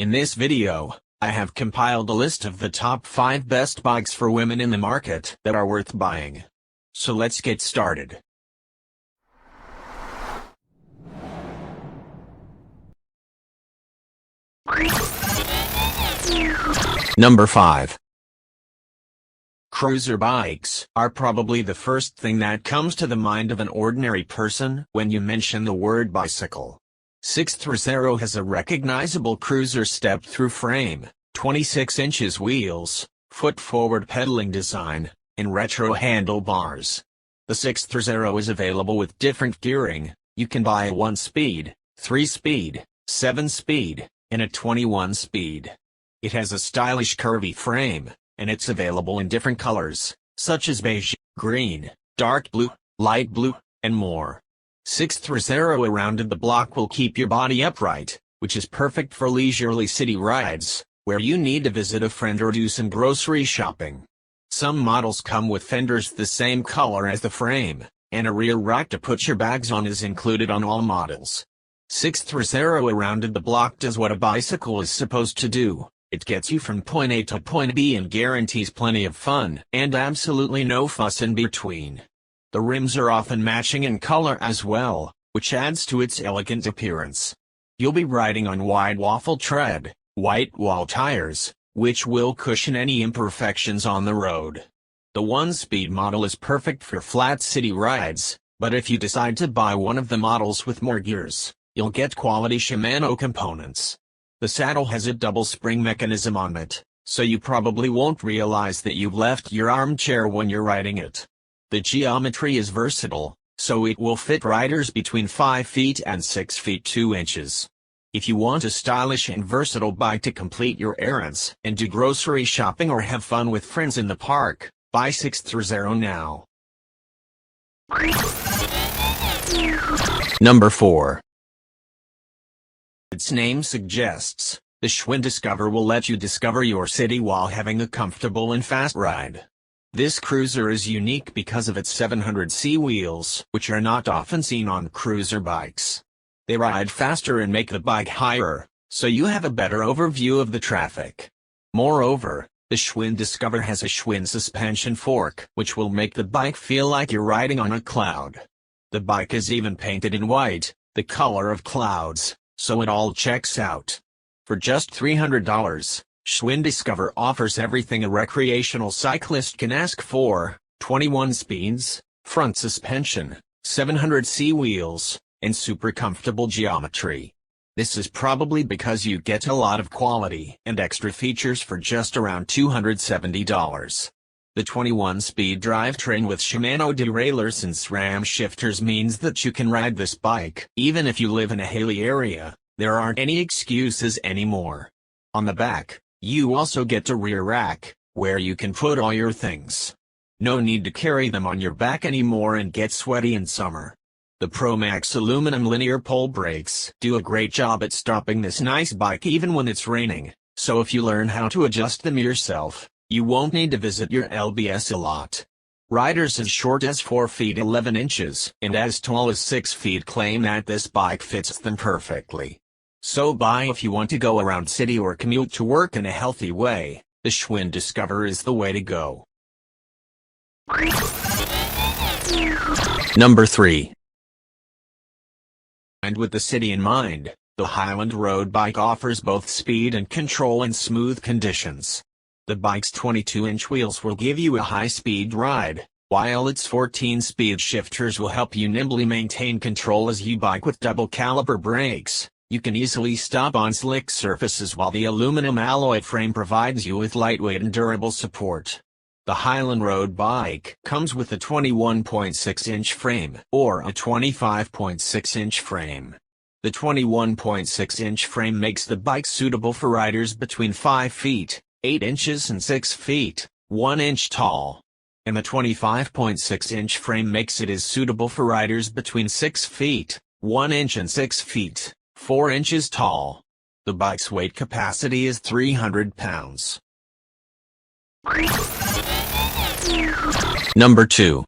In this video, I have compiled a list of the top 5 best bikes for women in the market that are worth buying. So let's get started. Number 5. Cruiser bikes are probably the first thing that comes to the mind of an ordinary person when you mention the word bicycle. 6th Rocero has a recognizable cruiser step-through frame, 26 inches wheels, foot-forward pedaling design, and retro handlebars. The 6th Rocero is available with different gearing. You can buy a 1-speed, 3-speed, 7-speed, and a 21-speed. It has a stylish curvy frame, and it's available in different colors, such as beige, green, dark blue, light blue, and more. 6th Rocero around the block will keep your body upright, which is perfect for leisurely city rides, where you need to visit a friend or do some grocery shopping. Some models come with fenders the same color as the frame, and a rear rack to put your bags on is included on all models. 6th Rocero around the block does what a bicycle is supposed to do. It gets you from point A to point B and guarantees plenty of fun and absolutely no fuss in between. The rims are often matching in color as well, which adds to its elegant appearance. You'll be riding on wide waffle tread, white wall tires, which will cushion any imperfections on the road. The 1-speed model is perfect for flat city rides, but if you decide to buy one of the models with more gears, you'll get quality Shimano components. The saddle has a double spring mechanism on it, so you probably won't realize that you've left your armchair when you're riding it. The geometry is versatile, so it will fit riders between 5 feet and 6 feet 2 inches. If you want a stylish and versatile bike to complete your errands and do grocery shopping or have fun with friends in the park, buy 6th Rocero now. Number 4. Its name suggests, the Schwinn Discover will let you discover your city while having a comfortable and fast ride. This cruiser is unique because of its 700cc wheels, which are not often seen on cruiser bikes. They ride faster and make the bike higher, so you have a better overview of the traffic. Moreover, the Schwinn Discover has a Schwinn suspension fork, which will make the bike feel like you're riding on a cloud. The bike is even painted in white, the color of clouds, so it all checks out. For just $300, Schwinn Discover offers everything a recreational cyclist can ask for: 21 speeds, front suspension, 700cc wheels, and super comfortable geometry. This is probably because you get a lot of quality and extra features for just around $270. The 21-speed drivetrain with Shimano derailleurs and SRAM shifters means that you can ride this bike even if you live in a hilly area. There aren't any excuses anymore. On the back, you also get a rear rack, where you can put all your things. No need to carry them on your back anymore and get sweaty in summer. The ProMax aluminum linear pole brakes do a great job at stopping this nice bike even when it's raining, so if you learn how to adjust them yourself, you won't need to visit your LBS a lot. Riders as short as 4 feet 11 inches and as tall as 6 feet claim that this bike fits them perfectly. So buy if you want to go around city or commute to work in a healthy way. The Schwinn Discover is the way to go. Number 3. And with the city in mind, the Highland road bike offers both speed and control in smooth conditions. The bike's 22-inch wheels will give you a high-speed ride, while its 14-speed shifters will help you nimbly maintain control as you bike with double-caliber brakes. You can easily stop on slick surfaces while the aluminum alloy frame provides you with lightweight and durable support. The Highland road bike comes with a 21.6-inch frame or a 25.6-inch frame. The 21.6-inch frame makes the bike suitable for riders between 5 feet, 8 inches and 6 feet, 1 inch tall. And the 25.6-inch frame makes it as suitable for riders between 6 feet, 1 inch and 6 feet, 4 inches tall. The bike's weight capacity is 300 pounds. Number 2.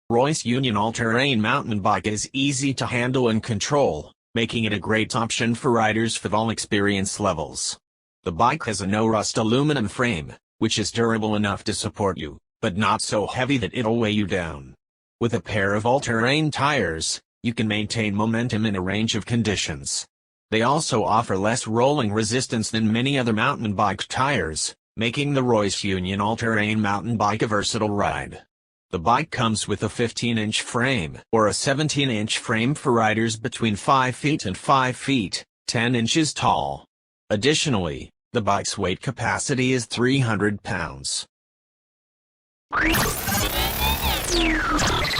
Royce Union AllTerrain mountain bike is easy to handle and control, making it a great option for riders of all experience levels. The bike has a no-rust aluminum frame, which is durable enough to support you, but not so heavy that it'll weigh you down. With a pair of all-terrain tires, you can maintain momentum in a range of conditions. They also offer less rolling resistance than many other mountain bike tires, making the Royce Union all-terrain mountain bike a versatile ride. The bike comes with a 15-inch frame or a 17-inch frame for riders between 5 feet and 5 feet, 10 inches tall. Additionally, the bike's weight capacity is 300 pounds.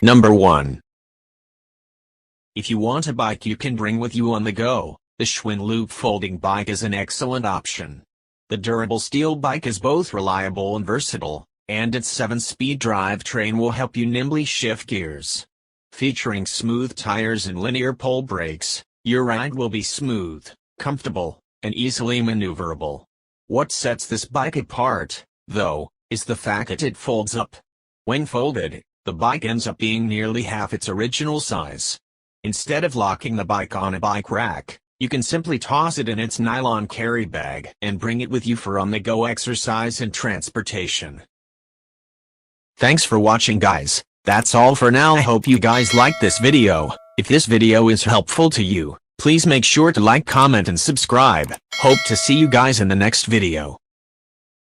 Number 1. If you want a bike you can bring with you on the go, the Schwinn Loop folding bike is an excellent option. The durable steel bike is both reliable and versatile, and its 7-speed drivetrain will help you nimbly shift gears. Featuring smooth tires and linear pole brakes, your ride will be smooth, comfortable, and easily maneuverable. What sets this bike apart, though, is the fact that it folds up. When folded, the bike ends up being nearly half its original size. Instead of locking the bike on a bike rack, you can simply toss it in its nylon carry bag and bring it with you for on-the-go exercise and transportation. Thanks for watching, guys. That's all for now. I hope you guys liked this video. If this video is helpful to you, please make sure to like, comment, and subscribe. Hope to see you guys in the next video.